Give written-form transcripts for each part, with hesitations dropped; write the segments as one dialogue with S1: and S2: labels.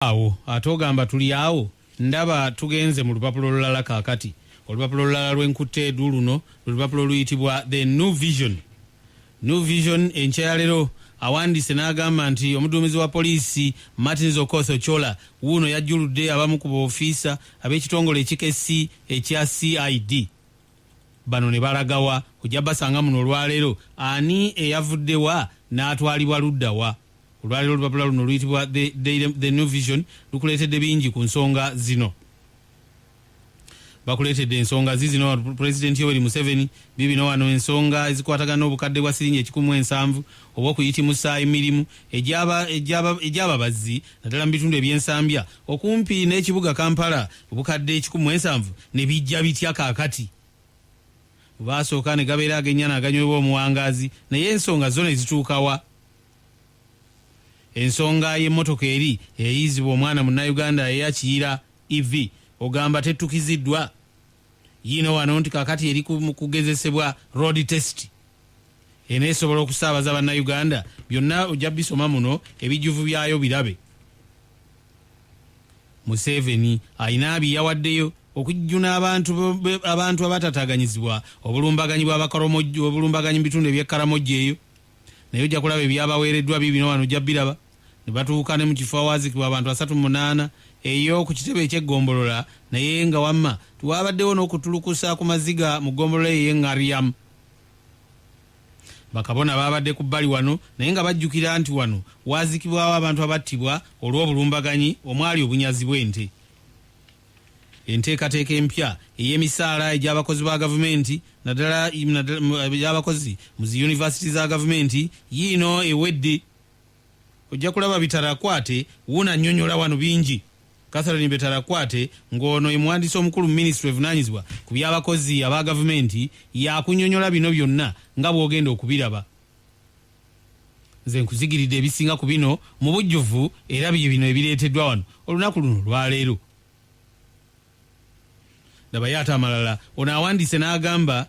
S1: awo atogamba tuli awo ndaba tugenze mu lupapulo olulala kaakati olupapulo olulala lw'enkutte eddu luno lupapulo luyitibwa the new vision enkyalero awandiise n'agamba nti omuduumizi wa poliisi Martin Zokoso Chola wuuno yajjuludde abamu ku boofiisa ab'ekitongole ekikessi ekya CID bano ne balagawa ojja basanga muno olwaleero ani eyavuddewa n'atwalibwa luddawa. Olwaleero olupapula luno luyitibwa the new vision lukuleetedde bingi ku nsonga zino. Bakuleetedde ensonga zino President Yoweri Museveni bibino wano ensonga ezikwatagana n'obukadde bwa siringi 17 obw'okuyitimusa emirimu egy'ababazzi naddala mu bitundu eby'ensambya okumpi n'ekibuga Kampala obukadde 17 ne bijja bitya kaakati. Baasooka ne gabeera agennyana aganywebwa omuwangazi naye ensonga zo ne zituukawa. Ensonga y'emmotoka eri eyizibwa omwana munnayuganda eyakiyira EV ogamba tetukiziddwa yino wano nti kakati eri mu kugezesebwa road test eneesobola okusaabaza bannayuganda byonna ojja bisoma muno ebijjuvu byayo birabe. Museveni ayina byawaddeyo okujjuna abantu abatataganyizibwa obulumbaganyi bw'abakaromojjo obulumbaganyi mu bitundu eby'ekkaramojjo eyo naye ojja kulaba ebyabaweereddwa bibino wano ojja biraba ne batuuka ne mu kifo awaazikibwa abantu 38 eyo ku kitebe eky'eggombolola naye nga wamma tuwabaddewo n'okutulukusa ku maziga mu ggombolola ey'Engariam. Bakabona babadde ku bbali wano naye nga bajjukira nti wano waazikibwawo abantu abattibwa olw'obulumbaganyi omwali obunyazi bw'ente. Enteekateeka empya ey'emisaala egy'abakozi ba gavumenti naddala egy'abakozi mu zi yunivasite za gavumenti yiino ewedde. Ojja kulaba bitarakwate wuuna nnyonnyola wano bingi. Catherine Betarakwate ng'ono emuwandiisi omukulu mu minisitule evunaanyizibwa ku by'abakozi aba gavumenti yakunnyonnyola bino byonna nga bw'ogenda okubiraba. Nze nkuzigiridde ebisinga ku bino mu bujjuvu era bino ebireeteddwa wano olunaku luno lwaleero. Daba yata amalala ono awandiise n'agamba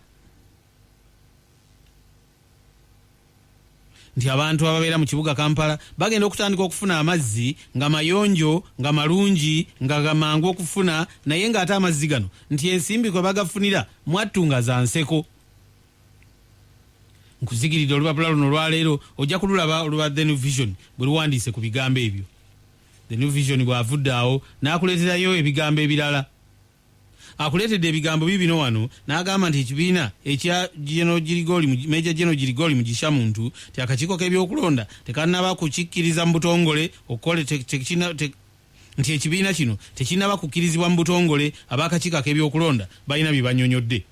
S1: nti abantu ababeera mu kibuga Kampala bagenda okutandika okufuna amazzi nga mayonjo nga malungi nga gamangu okufuna naye ng'ate amazzi gano nti ensimbi kwe bagafunira mwattunga za nseko. Nkuzigiridde olupapula luno olwaleero ojja kululaba olwa the new vision bwe luwandiise ku bigambo ebyo. The new vision bw'avudde awo n'akuleeterayo ebigambo ebirala. Akuleetedde ebigambo bibino wano n'agamba nti ekibiina ekya Major General Girigoli Mugisha muntu ti akakiiko k'ebyokulonda tekannaba kukikkiriza mu butongole okole nti ekibiina kino tekinnaba kukkirizibwa mu butongole ab'akakiiko k'ebyokulonda balina bye bannyonnyodde.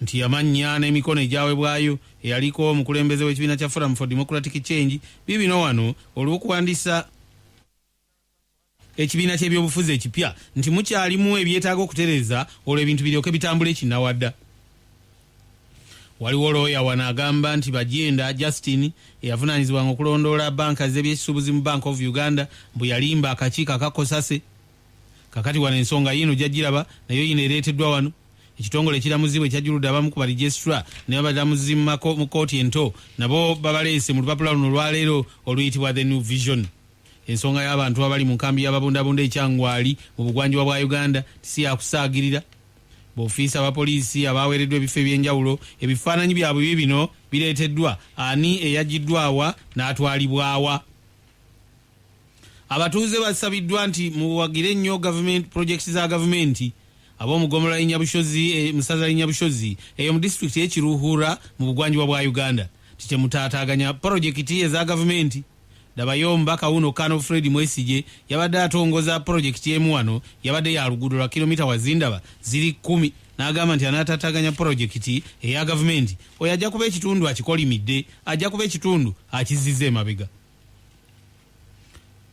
S1: Nti amannya n'emikono egyawebwayo eyaliko omukulembeze w'ekibiina kya Forum for Democratic Change bibino wano olw'okuwandiisa ekibiina ky'ebyobufuzi ekipya nti mukyalimu ebyetaaga okutereeza olwo ebintu biryoke bitambule kinnawadda. Waliwo looya wano agamba nti Bajenda Justin eyavunaanyizibwanga okulondoola banka z'ebyesuubuzi mu Bank of Uganda bwe yalimba akakiiko akakosase. Kakati wano ensonga yino gyagiraba nayo yino ereeteddwa wano. Ekitongole ekiramuzibwa ekyajjuludde abamu ku baregistra ne babalamuzi mu kooti ento nabo babaleese mu lupapula luno olwaleero oluyitibwa the new vision. Ensonga y'abantu abali mu nkambi y'ababundabunda ekyangwali mu bugwanjuba bwa Uganda si yakusaagirira. B'ofiisa ba poliisi abaweereddwa ebifo eby'enjawulo ebifaananyi byabwe bibino bireeteddwa ani eyaggiddwawa n'atwalibwawa. Abatuuze basabiddwa nti muwagire ennyo projekiti za gavumenti ab'omugomola y'Inyabushozi musaza y'Inyabushozi eyo mu disitulikiti y'Ekiruhura mu bugwanjuba bwa Uganda titemutaataaganya projekiti eza gavumenti. Dabayo mbaka uno Kano Fred Mwesije yabadde atongoza projekiti emu wano yabadde ya luguudo lwa kilomita wazindaba ziri 10 n'agamba nti anaatataganya projekiti eya gavumenti oyo ajja kuba ekitundu akikolimidde ajja kuba ekitundu akizizza emabega.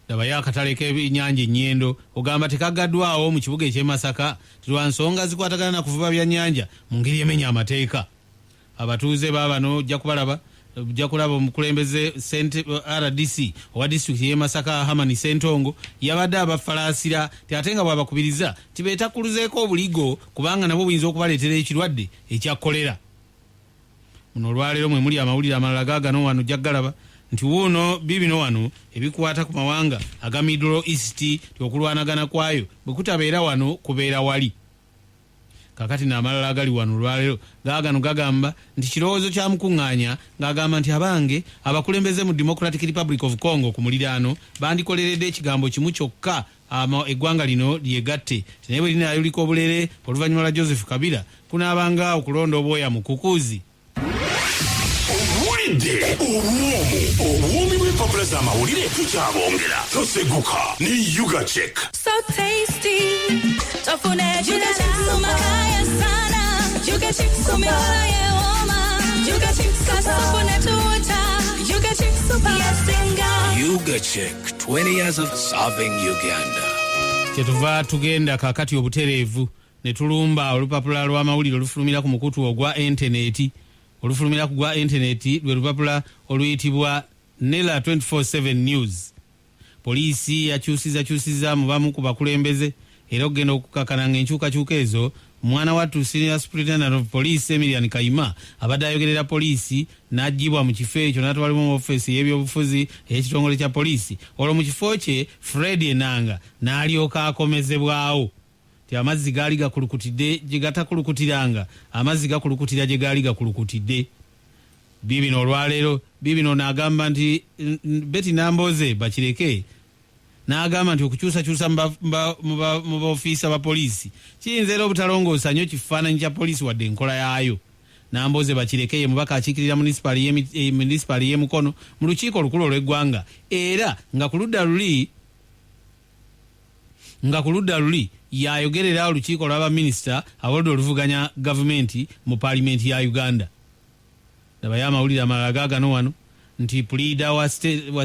S1: Dabayo akatale k'ebyennyanja ennyendo ogamba tekagaddwawo mu kibuga eky'e Masaka lwa nsonga zikwatagana na kuvuba byannyanja mu ngeri emenya amateeka. Abatuuze baabano ojja kubalaba ojja kulaba omukulembeze RDC owa disitulikiti y'e Masaka Hamani Sentongo yabadde abafalaasira ate nga bw'abakubiriza tibeetakuluzeeko obuligo kubanga nabo buyinza okubaleetera ekirwadde ekya kolera. Muno olwaleero mwe muli amawulire amalala gaagano wano ojja galaba nti wuno bibino wano ebikwata ku mawanga aga Middle East okulwanagana kwayo bwe kutabeera wano kubeera wali. Kakati n'amalala agali wano olwaleero gaagano gagamba nti kirowoozo kya mukuŋŋaanya ng'agamba nti abange abakulembeze mu Democratic Republic of Congo ku muliraano bandikoleredde ekigambo kimu kyokka eggwanga lino lyegatte naye bwe linaayulika obulere oluvannyuma lwa Joseph Kabila kunaabanga okulonda obwoya mu kukuuzi.
S2: Owulidde obwomi bw'empapula z'amawulire tukyabongera toseguka ne Uganda.
S3: So tasty tofune Uganda sana Uganda sumaya woma Uganda kasofune tuta Uganda super yasinga
S2: Uganda 20 years of serving Uganda.
S1: Kyetuva tugenda kakati obutereevu ne tulumba olupapula lw'amawulire olufulumira ku mukutu ogwa intaneti. Olufulumira ku gwa intaneti lwe lupapula oluyitibwa Nela 24/7 News. Poliisi yakyusiza mu bamu ku bakulembeze era okugenda okukakana ng'enkyukakyuka ezo mwana wattu Senior Superintendent of Police Emilian Kayima abadde ayogerera poliisi n'aggyibwa mu kifo ekyo n'atwalibwa mu office y'ebyobufuzi ey'ekitongole kya poliisi. Olwo mu kifo kye Fred Enanga n'alyoka akomezebwawo ti amazzi gaali gakulukutidde gye gatakulukutiranga amazzi gakulukutira gye gaali gakulukutidde. Bibino olwaleero bibino n'agamba nti Betty Namboze bakireke n'agamba nti okukyusakyusa mu baofiisa ba poliisi kiyinza era obutalongoosa nnyo kifaananyi kya poliisi wadde enkola yaayo. Namboze bakireke ye mubaka akiikirira munisipali y'e Mukono mu lukiiko olukulu olw'eggwanga era nga ku ludda luli yayogerera olukiiko lw'abaminisita abaludde oluvuganya gavumenti mu paalimenti ya Uganda. Dabayo amawulire amalala gaagano wano nti puliida wa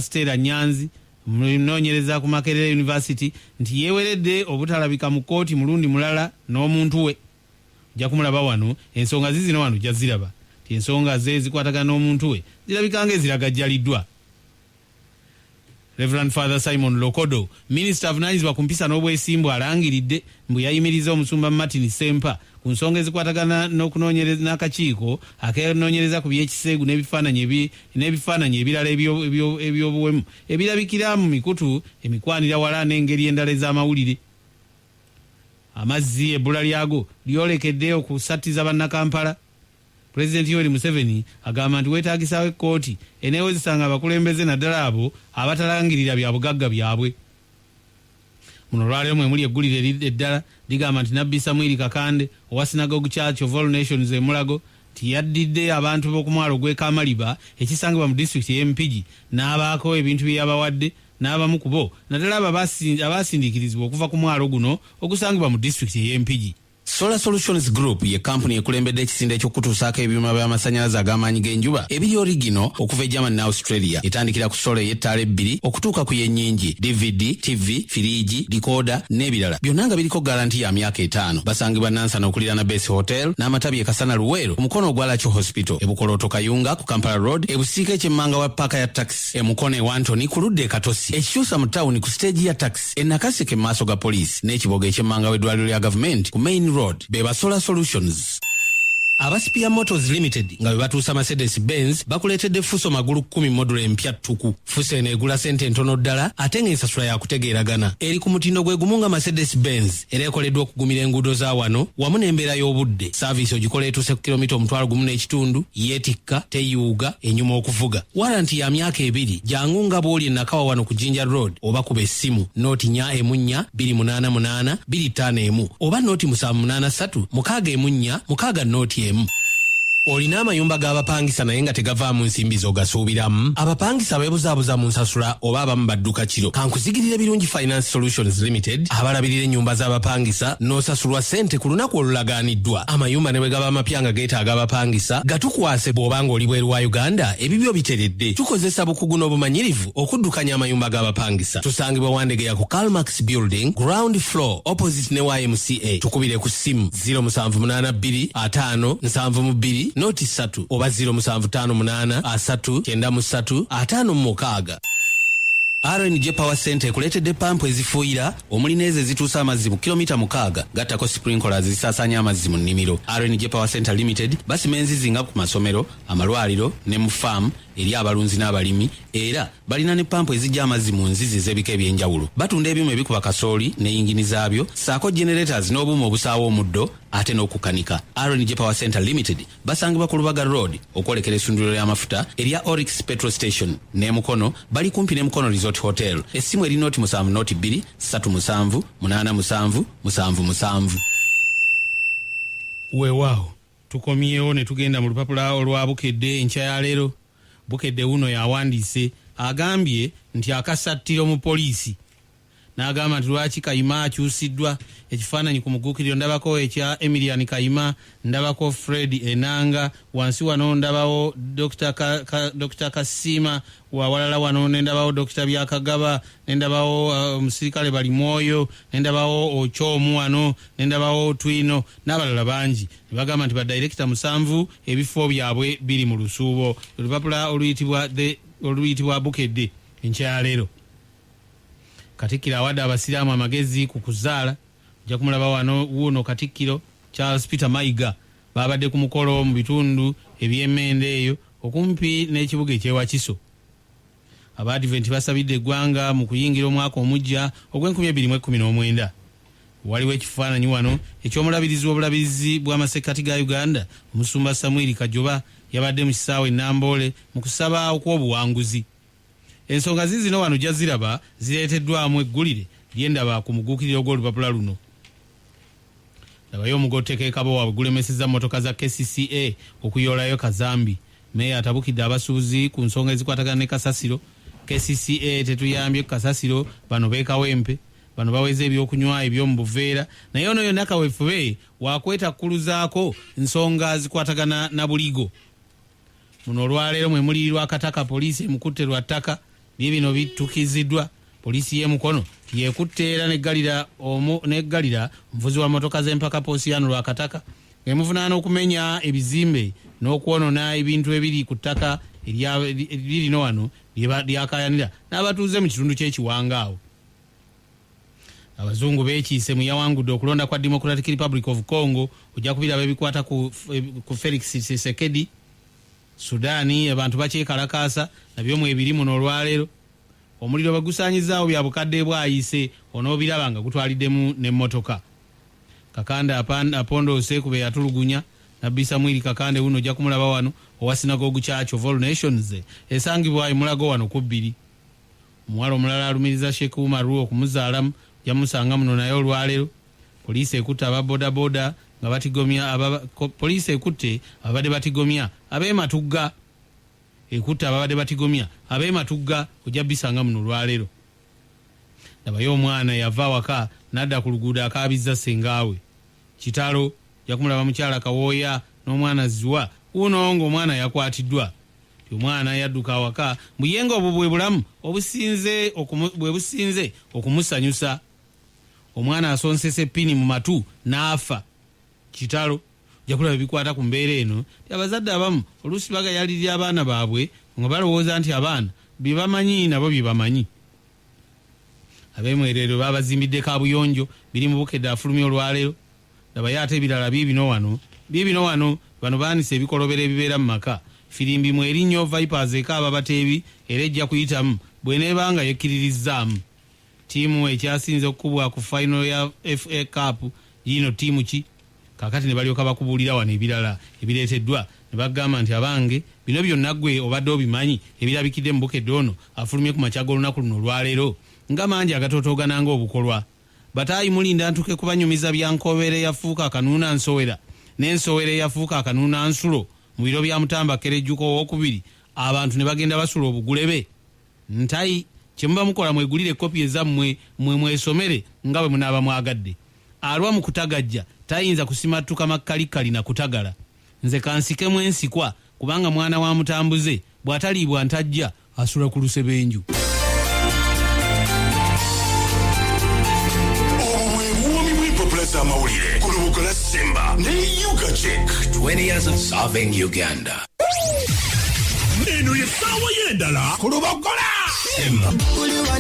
S1: Stella Nyanzi munoonyereza ku Makerere University nti yeeweredde obutalabika mu kooti mulundi mulala n'omuntu we. Ojja kumulaba wano ensonga zizino wano ojja ziraba ti ensonga ze zikwatagana n'omuntu we zirabikanga eziragajjaliddwa. Reverend Father Simon Lokodo, Minister avunaanyizibwa ku mpisa n'obwesimbu alangiridde mbu yayimiriza omusumba Martin Sempa ku nsonga ezikwatagana n'okunoonyereza n'akakiiko akenoonyereza ku by'ekiseegu n'ebifaananyi ebirala eby'obuwemu ebirabikira mu mikutu emikwanira wala n'engeri endala ez'amawulire. Amazzi ebbula lyago lyolekedde okusattiza bannakampala. President Yoweri Museveni agamba nti weetaagisawo ekkooti eneewozesanga abakulembeze naddala abo abatalangirira bya bugagga byabwe. Muno olwaleero mwe muli eggulire eddala ligamba nti Nabbi Samwiri Kakande owa Synagogue Church of All Nations e Mulago tiyaddidde abantu b'oku mwalo gw'e Kamaliba ekisangibwa mu disitulikiti y'e Mpigi n'abaako ebintu bye yabawadde n'abamu ku bo naddala abo abaasindiikirizibwa okuva ku mwalo guno ogusangibwa mu disitulikiti y'e Mpigi.
S4: Solar Solutions Group ye kampuni ekulembedde ekisinde ky'okutuusaako ebyuma by'amasannyalaze ag'amaanyi g'enjuba ebiri origino okuva e Germany ne Australia. Etandikira ku sola ey'ettaala ebbiri okutuuka ku y'ennyingi, DVD, TV, firiigi, decoder n'ebirala. Byonna nga biriko garanti ya myaka 5. Basangibwa Nansana okuliraana Base Hotel n'amatabi e Kasana Luweero ku mukono ogwa Lachyo Hospital, e Bukoloto Kayunga ku Kampala Road, e Busiika ekyemmanga wa paaka ya taxi, e Mukono e Wantoni ku ludda e Katosi, ekikyusa mu tawuni ku stage ya taxi, e Nakaseke mu maaso ga poliisi, n'ekiboga ekyemmanga w'eddwaliro lya gavumenti ku Main Road. Beba Solar Solutions. Abaspia Motors Limited nga bebatuusa Mercedes Benz bakuleetedde Fuso magulu 10 module empya ttuku. Fuso eno egula sente ntono ddala ate ng'ensasula yakutegeeragana. Eri ku mutindo gwe gumu nga Mercedes Benz era ekoleddwa okugumira enguudo za wano wamu n'embeera y'obudde. Saavisi ogikola etuuse ku kilomita 1.5 yeetikka teyuuga enyuma okuvuga. Waranti ya myaka 2 jangu nga bw'oli Nakawa wano ku Jinja Road oba kuba essimu nooti 4 288 251 oba nooti 783 6 6 nooti olina amayumba g'abapangisa naye nga tegavaamu nsimbi z'ogasuubiramu. Abapangisa beebuzaabuza mu nsasula oba abamu badduka kiro. Kankuzigirire birungi Finance Solutions Limited abalabirira ennyumba z'abapangisa n'osasulwa ssente ku lunaku olulagaaniddwa. Amayumba ne bwe gaba amapya nga geetaaga abapangisa gatukwase bw'obanga oli bweru wa Uganda ebibyo biteredde. Tukozesa bukugu n'obumanyirivu okuddukanya amayumba g'abapangisa. Tusangibwa Wandegeya ku Calmax Building ground floor opposite ne YMCA. Tukubire ku ssimu 0782 5 72 noti 3 oba 0758 393 5 RNG Power Center ekuleetedde pampu ezifuuyira omuli n'ezo ezituusa amazzi mu kilomita 6 gattako sprinklers zisaasanya amazzi mu nnimiro. RNG Power Center Limited basima enzizi nga ku masomero, amalwaliro ne mu farm eri abalunzi n'abalimi era balina ne pampu ezijja amazzi mu nzizi ez'ebika ebyenjawulo. Batunda ebyuma ebikuba kasooli ne yingini zaabyo saako generators n'obuuma obusaawa omuddo ate n'okukanika. RNG Power Center Limited basangibwa ku Lubaga Road okwolekera essundiro ly'amafuta erya Oryx Petrol Station ne Mukono bali kumpi ne Mukono Resort Hotel. Essimu eri noti 7 2 37 87
S1: Weewaawo tukomyewo ne tugenda mu lupapula olwa Bukedde enkya ya leero. Bukedde uno yawandiise agambye nti akasattiro mu poliisi n'agamba nti lwaki Kayima akyusiddwa. Ekifaananyi ku mugguukiriro ndabako ekya Emilian Kayima, ndabako Fred Enanga, wansi wano ndabawo Dr. Kasima, wawalala wano nendabawo Dr. Byakagaba, nendabawo omusirikale bali Mwoyo, nendabawo Ochomu wano, nendabawo Twino n'abalala bangi. Ne bagamba nti badirekita 7 ebifo byabwe biri mu lusuubo. Olupapula oluyitibwa Bukedde enkya ya leero. Katikkiro awadde abasiraamu amagezi ku kuzaala. Ojja kumulaba wano wuuno Katikkiro Charles Peter Mayiga babadde ku mukolo mu bitundu eby'emmende eyo okumpi n'ekibuga ekyewakiso. Abadiventi basabidde eggwanga mu kuyingira omwaka omujja ogw'2019. Waliwo ekifaananyi wano eky'omulabirizi w'obulabirizi bw'amasekkati ga Uganda, Omusumba Samuel Kajoba yabadde mu kisaawe e Namboole mu kusaba okw'obuwanguzi. Ensonga zino wano jaziraba zireeteddwamu eggulire lyendaba ku mugguukiriro gw'olupapula luno. Labayo omugotteko Kabowa gulemesezza mmotoka za KCCA okuyoolayo Kazambi. Meya atabukidde abasuubuzi ku nsonga ezikwatagana ne kasasiro. KCCA tetuyambye kasasiro, bano beekawempe, bano baweze ebyokunywa eby'omu buveera, naye ono yonna kaweefube wakwetakkuluzaako nsonga zikwatagana na buligo. Muno olwaleero mwe muli lwakataka poliisi emukutte lwa ttaka. Bino bitukiziddwa. Poliisi y'e Mukono yekutte era neggalira omuvuzi wa motoka z'empaka Posiyano lwakataka emuvunaana okumenya ebizimbe n'okwonona ebintu ebiri ku ttaka lirino wano lyakayanira n'abatuuze mu kitundu ky'ekiwangaawo. Abazungu beekiise mu yawangudde okulonda kwa Democratic Republic of Congo. Ojja kubiraba ebikwata ku Felix Tshisekedi. Sudani abantu bakyekalakaasa nabyo mu ebiri muno olwaleero. Omuliro bagusaanyizaawo bya bukadde bwayise onoobiraba nga gutwaliddemu n'emmotoka. Kakande apondoose kube yatulugunya. Nabbi Samuel Kakande uno ojja kumulaba wano owa Synagogue Church of All Nations esangibwa emulago wano ku 2. Omuwala omulala alumiriza Sheikh Umar okumuzaalamu yamusanga muno naye olwaleero. Poliisi ekutte ababodaboda nga batigomya poliisi ekutte abadde batigomya ab'ematugga. Ekutte ababadde batigomya ab'ematugga ojja bisanga muno olwaleero. Nabayo omwana yava waka n'adda ku luguudo akaabizza sengaawe. Kitalo yakumulaba mukyala Kawooya n'omwana Ziwa uno ng'omwana yakwatiddwa. Omwana yadduka waka mbuyenga obwo bwe bulamu bwe businze okumusanyusa. Omwana asonsese pini mu matu n'afa. Kitalo jakulaba bikwata ku mbeera eno. Abazadde abamu oluusi bagayalirira abaana baabwe nga balowooza nti abaana bye bamanyi nabo bye bamanyi. Ab'emwerero babazimbidde kaabuyonjo biri mu Bukedde afulumya olwaleero. Nabaye ate ebirala biibino wano bano baanise ebikolobero ebibeera mu maka. Firimbi mu erinnya Vipers ekaaba bateebi era ejja kuyitamu bw'eneebanga yekkiririzaamu. Ttiimu ekyasinze okukubwa ku final ya FA Cup yino ttiimu ki? Kakati ne balyoka bakubuulira wano ebirala ebireeteddwa ne bagamba nti abange bino byonna ggwe obadde obimanyi ebirabikidde mu Bukedde ono afulumye ku makya g'olunaku luno olwaleero nga mangi agatootoogana ng'obukolwa. Bataayi mulinda ntuke kubanyumiza bya Nkobere yafuuka akanuuna nsowera n'ensowera eyafuuka akanuuna nsulo mu biro bya Mutamba Kerejjuko owookubiri abantu ne bagenda basula obugulebe. Ntayi kyemuba mukola mwegulire ekopi ezammwe mwesomere nga bwe munaaba mwagadde. Alwa mu kutagajja tayinza kusimattuka makkalikali na kutagala. Nze kansikemu ensikwa kubanga mwana wa mutambuze bw'ataliibwa ntajja asula ku lusebenju.
S2: Amawulire ku lubuga lwa Simba ne Ekyukakyuka 20 years of serving Uganda. Eno yessaawa y'endala ku lubogola Simba. Owuliriza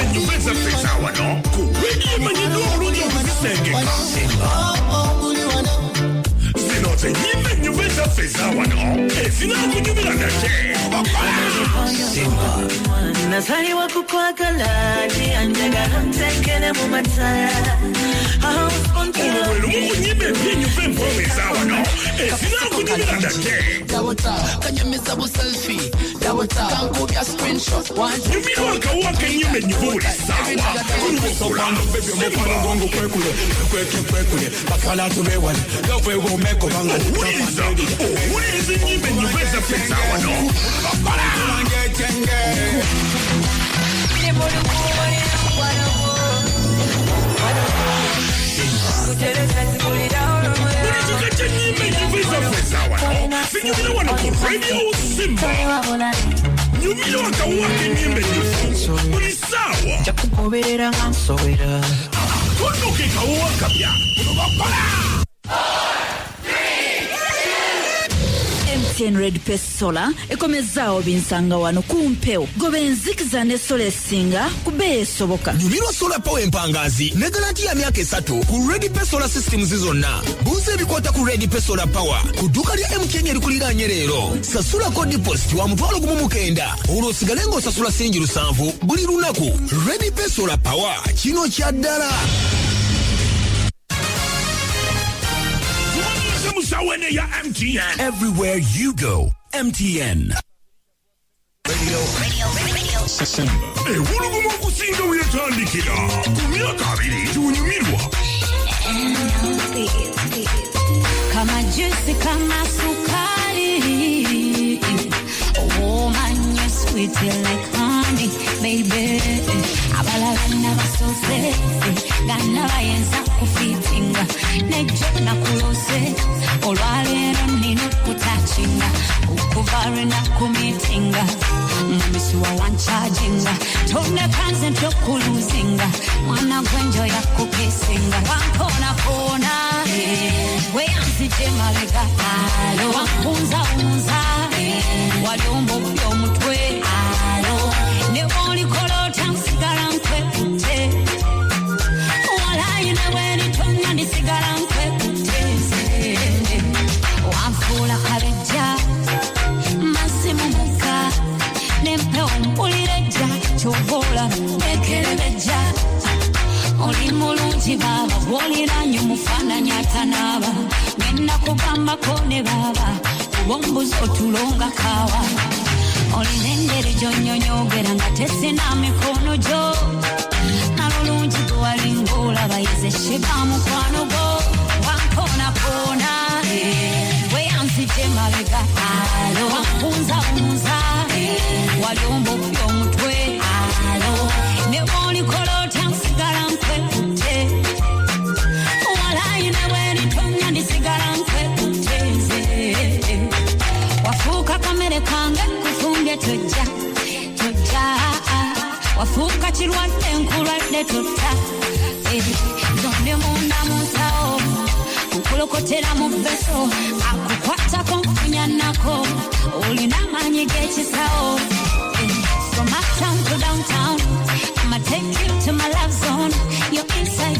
S2: ennyumba ezaffe essaawa no ku rediyo emanyiddwa obulungi okuzisengeka Simba. Zino ze nnyimba ennyumba feza wano ezina kunyumira nate Simba
S5: nazaliwa kukwagala ndiyanjagala ntekere mu mataya
S2: Olwelu mukunyime byenyuve feza wano ezina kunyumira nate
S6: Kanyamiza bu selfie kankubya screenshot
S2: nyumira akawaka enyume nyubuli sawa
S6: Sokano bebe mufano gongo kwekule bakala tubewale lofewo meko banga
S2: Uliza enyimbe nyubeza feza wano Sinyumira wano ku Radio Simba Nyumira wakawaka enyimbe nyufu Buli sawa
S5: jakugoberera nga nsowera
S2: Kono ke kawaka bya
S7: MTN Red Pace Solar ekomezaawo binsanga wano kumpewo gobe enzikiza ne solar esinga kubeera esoboka.
S8: Nyumirwa solar power empangazi ne garanti ya myaka 3 ku Red Pace Solar Systems zonna. Buuza ebikwata ku Red Pace Solar Power ku dduuka lya MTN erikuliraanye leero. Sasula ko deposit wa mutwalo gumu mukenda olwo osigale ng'osasula sengi 7 buli lunaku. Red Pace Solar Power kino kya ddala.
S2: Musawene ya MTN
S8: Everywhere you go, MTN.
S2: Ewulugumu okusinga weyatandikira ku myaka 2 tunyumirwa
S3: Kama juice kama sukari Oh man you're sweet like honey baby Abalala nabasose Gana bayenza kufitinga Nejo nakulose Olwalero nino kutachinga Ukuvare na kumitinga Mumisiwa wancharginga Tone kanze ntokuluzinga Mwana gwenjo ya kukisinga Wankona kona Weyanzije malega Alo wankunza unza Waliombo byo mutwe Alo Newoli kolota nsigara nkwekute Walayi neweni tonya nisigara nkwekute Wamfula kabeja Masimu muka Nempewo mpulireja Chovola Ekelebeja Oli mulungi baba Woliranye mufananya tanaba Nena kugamba kone baba Ubombuzi otulonga kawa Oli nengeri jonyonyogera nga tesina mikono jo Nalulungi gwalingola bayize shiba mukwano go Wankona kona Weyanzije mabega Alo wankunza unza Waliombo byo mutwe Alo Newoli kolota nsigara nkwekute Walayi neweni tonya nisigara nkwekute Wafuka kamere kange kufumbye toja Wafuka chirwadde nkulwadde tota Zonde munda munsao Nkulokotera mu beso Akukwatako nfunya nako Olina manyi g'ekisao From uptown to downtown I'ma take you to my love zone You're inside,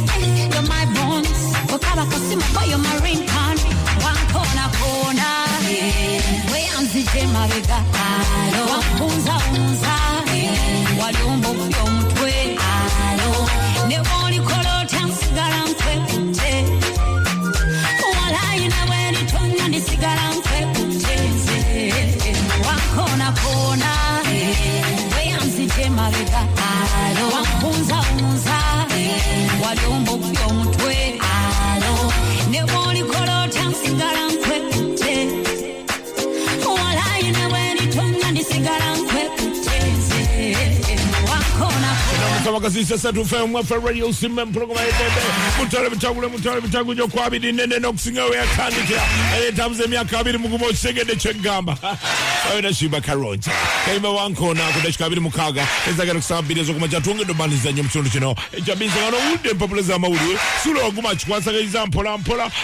S3: you're my bones Wakaba kasima boy, you're my ringtone Wankona kona Weyanzije mabega Alo wankunza unza Waliombo byo mutwe Alo Newoli kolota nsigara nkwekute Walayi neweni tonya nisigara nkwekute Wankona kona Weyanzije mabega Alo wankunza unza Waliombo byo mutwe Alo Newoli kolota nsigara nkwekute Walayi neweni tonya nisigara nkwekute Wankona kona
S2: Kabakasisa satufe mwafe Radio Simba programa yetebe mutale bitagujyo kwabidi nene nokusinga we atandikira tamuze emyaka 2 mugumo kisegede kyegamba Ayina shiba karonja Kaima wankona kudashika 26 ezagala kusambira ezokumaja tungendo bandiza nnyo mukitundu kino ekyabinza ngano udde empapula z'amawulire sula oguma kikwasagaliza mpola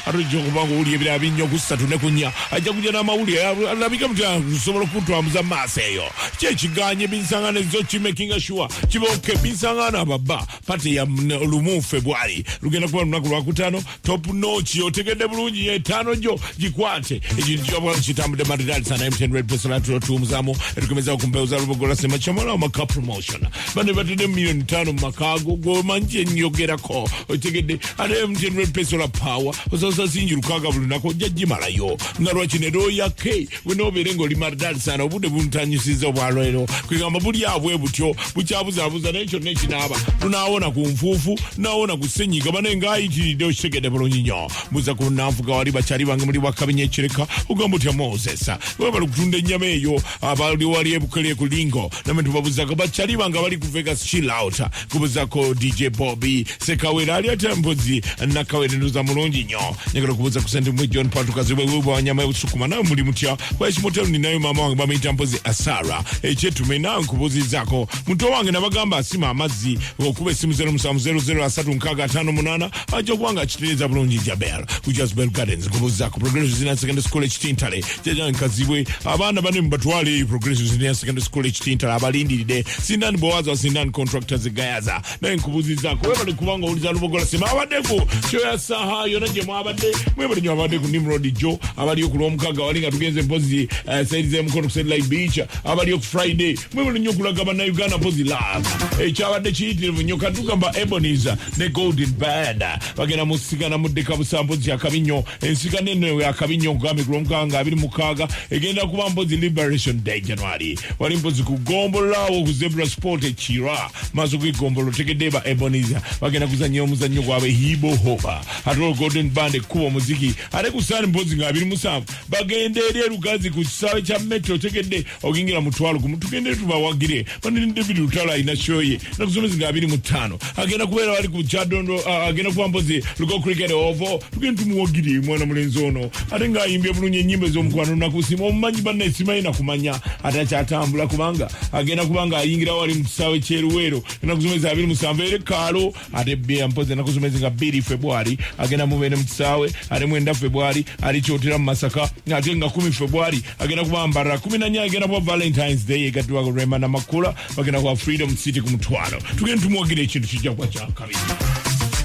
S2: arujja okubanga owulire ebirala binnyo ku 3 ne ku 4 ajja kujja n'amawulire alabika musobola okutwambuza maaso eyo kyekiganye binsanga nezo kimakinga sure kiboke binsanga musangana ababa pati ya lumu February lugenda kuba lunaku lwakutano top notch otegedde bulungi ye 5 jo gikwate ekintu kyobwa kitambudde maridadi sana M10 Red Pesola tuumuzamu etukomeza okumpeuza lubogola sema chamala maka promotion bane batede million 5 makago go manje nyogerako otegedde ate M10 Red Pesola power ososa sinji lukaga bulunako jajimalayo ngalwachi nedo yake wino berengo limaridadi sana obude buntanyisiza obwalwero kwigamba buli abwe butyo buchabuzabuza n'ekyo n'ekinaba tunaawona ku nfuufu naawona ku ssenyiga banenga ayitiridde okitegedde bulungi nnyo muza ku nnaanfuga wali bakyali bange muli bwakabinye ekireka ogamba otya Moses webali kutunda ennyama eyo abali wali ebukere ku lingo namwe tubabuzaga bakyali bange bali ku Vegas chill out kubuzako DJ Bobby Sekawera ali ate mpozi nakawere nduza mulungi nnyo njagala kubuza ku sente mwe John Patukazi bwe wanyama y'okusukuma nawe muli mutya kwa kimotero ninayo mama wange bamuyita mpozi Asara ekyetume nawe nkubuzizako muto wange nabagamba asima amazzi okuba essimu 07003658 ajo kubanga kitereza bulungi Jabel Ujazbel Gardens kubuzako Progressive Senior Secondary School ekitintale jaja nkazibwe abaana bane mbatwale Progressive Senior Secondary School ekitintale abalindiride sindani bowaza sindani contractors gayaza naye nkubuzizako webale kubanga uliza lubogola sima abadeko kyo ya saha yona je mwabadde mwebale nyo abadde ku Nimrod Joe abali ku Lomkaga walinga tugenze mpozi saidize mkono ku Satellite Beach abali ku Friday mwebale nyo kulaga bana Uganda mpozi live ekyabadde kiyitirivu nnyo katugamba Eboniza ne Golden Band bagenda musigana muddeka busambo ya kabinyo ensika nene ya kabinyo kugambe kulomkanga 26 egenda kuba mpozi Liberation Day January wali mpozi kugombolawo ku Zebra Sport ekira mazo kugombolo tegedeba Eboniza bagenda kuzannya omuzannyo gwabe hibo hopa atolo Golden Band kuba muziki ate kusani mpozi nga 27 bagenda eri erugazi ku kisawe kya Metro tegedde ogingira mutwalo kumutugende tubawagire banene David Utala ina shoye na kuzomezi nga 25 agenda kubeera wali ku Chadondo agenda kuba mpozi lugo cricket ovo tugenda tumuwagire mwana mulenzi ono ate nga ayimbye bulungi ennyimba ez'omukwano nakusima omumanyi banne simayina kumanya atakyatambula kubanga agenda kubanga ayingira wali mu kisaawe ky'eruweero enakuzomezi 27 ere kaalo ate bya mpozi enakuzomezi nga 2 February agenda mubeere mu kisaawe ate 9 February ali kyotera mu Masaka ate nga 10 February agenda kuba Mbarara 14 agenda kuba Valentine's Day egattibwa ku Rema Namakula bagenda kuba Freedom City ku Mutwalo tugenda tumuwagire ekintu kijja kuba kyakabiri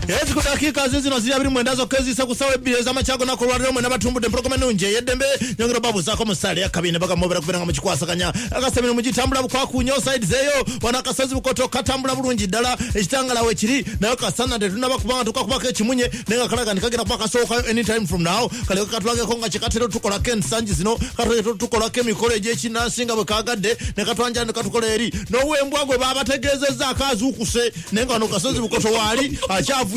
S9: Yes, ku dakika zino ziri abiri mwenda zokezi sakusawe ebire z'amachago nakolwalira mwe n'abatumbude mpologoma nunje yedembe nyongero babu zako musale yakabine baga mobera kubera nga mukikwasaganya akasemene mugitambula bukwakunyo side zeyo wana kasozi bukoto katambula bulungi ddala ekitangala we kiri nayo kasana de tunaba kubanga tukakubaka ekimunye nenga kalaga nikagenda kubaka soka anytime from now kale katwage konga kikatero tukola ken sanji zino katwage tukola chemical ekinansinga bwe kagadde ne katwanja ne katukola eri no wembwagwe babategezeza akazukuse nenga no kasozi bukoto wali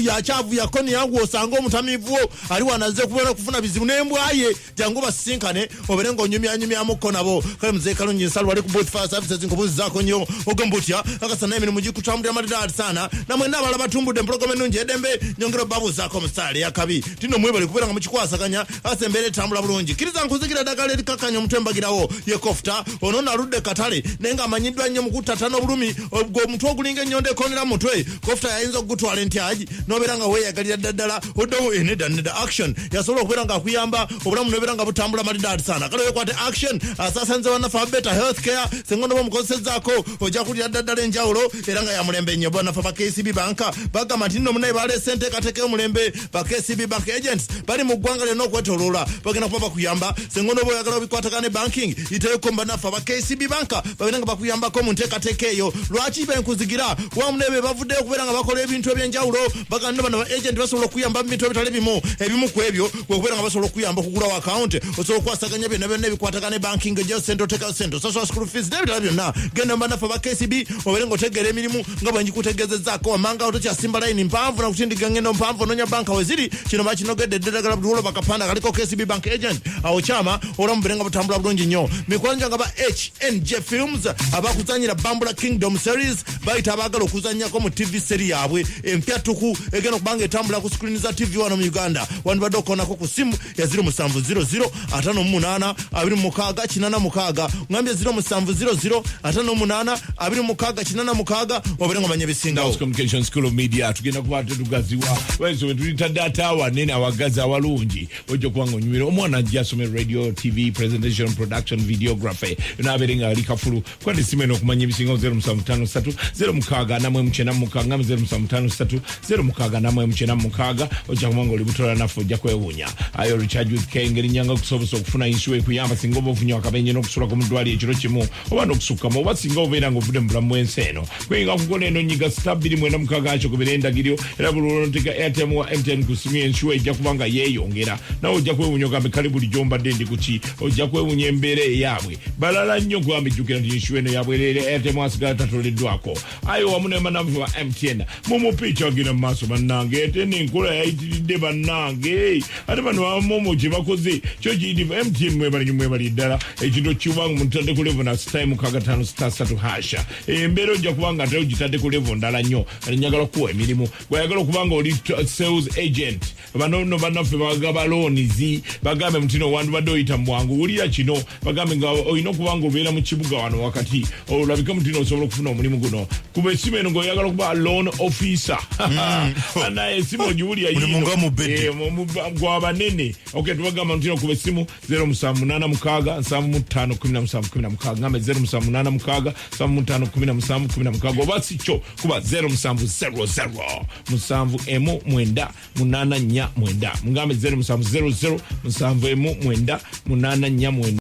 S9: achavu ya koni yangu osanga omutamivuo ali wanaze kubona kufuna bizibu nembwaye jangu basinkane oberengo nyumya amoko nabo kale mzee kalunyi nsalu ali ku both fire services ngobuzi zako nyo ogambutya akasana emini mujikutambula maridadi sana namwe nabala batumbude mpologoma nunje edembe nyongero babu zako msale yakabi tino mwebale kubera nga mukikwasaganya asembere tambula bulungi kiriza nkuzikira dagala likakanya mutembagirawo ye kofta onona rudde katale nenga amanyidwa nnyo mukutatano bulumi obwo mutwe ogulinga nyonde konera mutwe kofta yayinza gutwala ntyaji noberanga weyagalira daddala odowo eneda action yasobola okuberanga akuyamba obulamu noberanga butambula maridadi sana kale wekwate action asasanze wanafa better healthcare sengondo bomukozesezako ojja kulira daddala enjawulo era nga yamulembe nnyo banafa ba KCB banka bagamba nti nno munaye bale sente kateke omulembe ba KCB bank agents bali mu ggwanga lino okwetoloola bagenda kuba bakuyamba sengondo boyagala obikwatagane banking iteeko banafa ba KCB banka babiranga bakuyambako mu nteekateeka eyo lwaki benkuzigira wamunebe bavuddeyo okubeera nga bakola ebintu ebyenjawulo baganda bano agent basobola okuyamba bintu ebitali ebimu ku ebyo kwekubeera nga basobola okuyamba okugulawo account osobola okwasaganya byonna byonna ebikwatagane banking ejo sente oteka sente social school fees n'ebitala byonna genda mbanafa ba KCB obeere ng'otegeera emirimu nga bwe ngikutegeezezzaako wamanga otokyasimba layini mpanvu nakutindiga ngendo mpanvu onoonya banka weziri kino bakinogedde eddagala butuwolo bakapanda kaliko KCB bank agent awo kyama olamu beere nga butambula bulungi nnyo mikwanja nga ba HNJ films abakuzanyira Bambula Kingdom series bayita abaagala okuzanyako mu TV seri yaabwe empyatuku egenda kubanga etambula ku screen za TV wano mu Uganda wandibadde okonako ku simu ya 0700 58 26 86 ngambye 0700 58 26 86 oberenga manye bisingawo
S2: Communication School of Media tugenda kuba tugaziwa wezo tulita data wanene awagaza walungi ojo kwanga onyumira omwana jasome radio TV presentation production videography naberenga ali kafulu kwandi simeno kumanya bisingawo 0753 06 namwe mchena mukanga 0753 06 namwe mchena mukaga ojo kwanga oli butola nafu ojja kwewunya ayo recharge with kengeri nyanga kusobosa okufuna insure kuyamba singobo ofunyo akabenye n'okusula ku mudwali ekiro kimu oba n'okusukka mu oba singa obeera ng'ovudde mu bulamu bw'ensi kwenga kukola eno nyiga stabili mwenda mukaga akyo kubera endagiriro era buli olwoteka airtime wa MTN ku simu ensure ejja kubanga yeeyongera nawe ojja kwewunya ogambe kali buli gy'ombadde ndi kuki ojja kwewunya embeera eyaabwe balala nnyo kugambe ejjukira nti insure eno yabwerere airtime asigala tatoleddwako ayo wamu n'emanavu wa MTN mumupiica agenda mu maaso bannange ate n'enkola yayitiridde bannange ate bano bamomo gye bakoze kyo kiyiti MTN mwebali ddala ekintu kiwanga mu ntadde ku level na time mukaga 5 hasha embeera ojja kubanga ate ogitadde ku level ndala nnyo njagala kuwa emirimu gwayagala okubanga oli sales agent bano bannaffe bagaba loans bagambe mutino wandu badde oyita mu bwangu wulira kino bagambe nga olina okubanga obeera mu kibuga wano wakati olabika mutino osobola okufuna omulimu guno kuba esimu eno ng'oyagala okuba loan officer naye esimu ogiwulira gwabanene okay tubagamba mutino kuba esimu 0786 ngambe 0786 oba si kyo kuba 0700 7M9 8 9 ngambe 0700 7M9 8 9